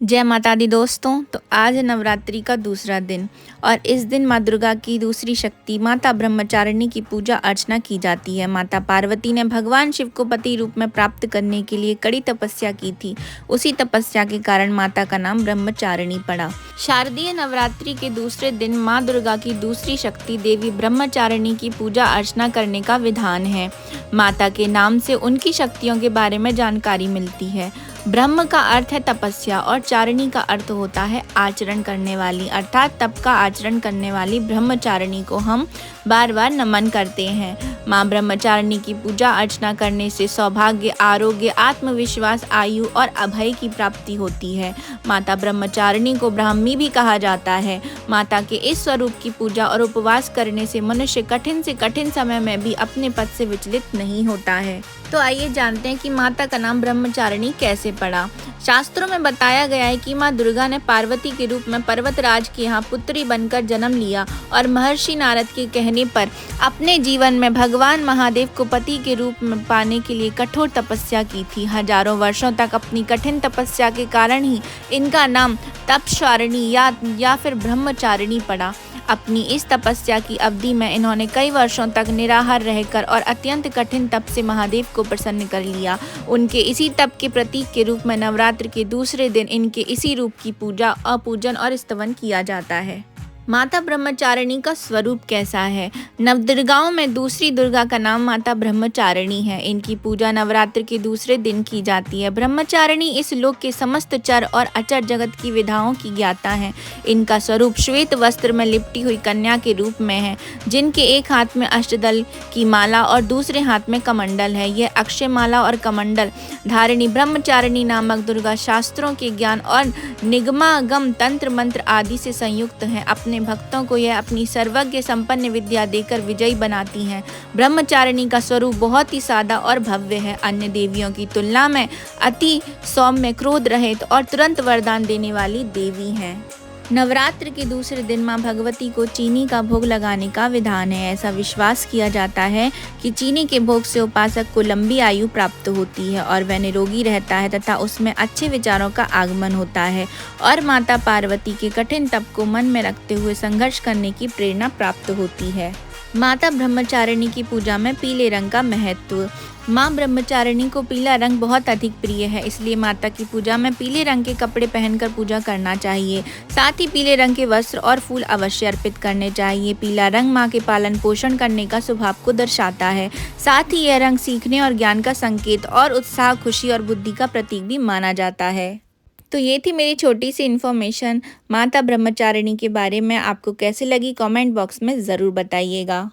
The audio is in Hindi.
जय माता दी दोस्तों। तो आज है नवरात्रि का दूसरा दिन और इस दिन माँ दुर्गा की दूसरी शक्ति माता ब्रह्मचारिणी की पूजा अर्चना की जाती है। माता पार्वती ने भगवान शिव को पति रूप में प्राप्त करने के लिए कड़ी तपस्या की थी। उसी तपस्या के कारण माता का नाम ब्रह्मचारिणी पड़ा। शारदीय नवरात्रि के दूसरे दिन माँ दुर्गा की दूसरी शक्ति देवी ब्रह्मचारिणी की पूजा अर्चना करने का विधान है। माता के नाम से उनकी शक्तियों के बारे में जानकारी मिलती है। ब्रह्म का अर्थ है तपस्या और चारिणी का अर्थ होता है आचरण करने वाली, अर्थात तप का आचरण करने वाली ब्रह्मचारिणी को हम बार बार नमन करते हैं। माँ ब्रह्मचारिणी की पूजा अर्चना करने से सौभाग्य, आरोग्य, आत्मविश्वास, आयु और अभय की प्राप्ति होती है। माता ब्रह्मचारिणी को ब्राह्मी भी कहा जाता है। माता के इस स्वरूप की पूजा और उपवास करने से मनुष्य कठिन से कठिन समय में भी अपने पद से विचलित नहीं होता है। तो आइए जानते हैं कि माता का नाम ब्रह्मचारिणी कैसे पड़ा। शास्त्रों में बताया गया है कि माँ दुर्गा ने पार्वती के रूप में पर्वतराज के यहाँ पुत्री बनकर जन्म लिया और महर्षि नारद के कहने पर अपने जीवन में भगवान महादेव को पति के रूप में पाने के लिए कठोर तपस्या की थी। हजारों वर्षों तक अपनी कठिन तपस्या के कारण ही इनका नाम तपस्वारिणी या फिर ब्रह्मचारिणी पड़ा। अपनी इस तपस्या की अवधि में इन्होंने कई वर्षों तक निराहार रहकर और अत्यंत कठिन तप से महादेव को प्रसन्न कर लिया। उनके इसी तप के प्रतीक के रूप में नवरात्र के दूसरे दिन इनके इसी रूप की पूजा, पूजन और स्तवन किया जाता है। माता ब्रह्मचारिणी का स्वरूप कैसा है? नवदुर्गाओं में दूसरी दुर्गा का नाम माता ब्रह्मचारिणी है। इनकी पूजा नवरात्र के दूसरे दिन की जाती है। ब्रह्मचारिणी इस लोक के समस्त चर और अचर जगत की विधाओं की ज्ञाता है। इनका स्वरूप श्वेत वस्त्र में लिपटी हुई कन्या के रूप में है, जिनके एक हाथ में अष्टदल की माला और दूसरे हाथ में कमंडल है। यह अक्षय माला और कमंडल धारिणी ब्रह्मचारिणी नामक दुर्गा शास्त्रों के ज्ञान और निगमागम तंत्र मंत्र आदि से संयुक्त है। अपने भक्तों को यह अपनी सर्वज्ञ संपन्न विद्या देकर विजयी बनाती हैं। ब्रह्मचारिणी का स्वरूप बहुत ही सादा और भव्य है। अन्य देवियों की तुलना में अति सौम्य, क्रोध रहित और तुरंत वरदान देने वाली देवी हैं। नवरात्र के दूसरे दिन मां भगवती को चीनी का भोग लगाने का विधान है। ऐसा विश्वास किया जाता है कि चीनी के भोग से उपासक को लंबी आयु प्राप्त होती है और वह निरोगी रहता है तथा उसमें अच्छे विचारों का आगमन होता है और माता पार्वती के कठिन तप को मन में रखते हुए संघर्ष करने की प्रेरणा प्राप्त होती है। माता ब्रह्मचारिणी की पूजा में पीले रंग का महत्व। माँ ब्रह्मचारिणी को पीला रंग बहुत अधिक प्रिय है, इसलिए माता की पूजा में पीले रंग के कपड़े पहनकर पूजा करना चाहिए। साथ ही पीले रंग के वस्त्र और फूल अवश्य अर्पित करने चाहिए। पीला रंग माँ के पालन पोषण करने का स्वभाव को दर्शाता है। साथ ही यह रंग सीखने और ज्ञान का संकेत और उत्साह, खुशी और बुद्धि का प्रतीक भी माना जाता है। तो ये थी मेरी छोटी सी इन्फॉर्मेशन माता ब्रह्मचारिणी के बारे में। आपको कैसी लगी कमेंट बॉक्स में ज़रूर बताइएगा।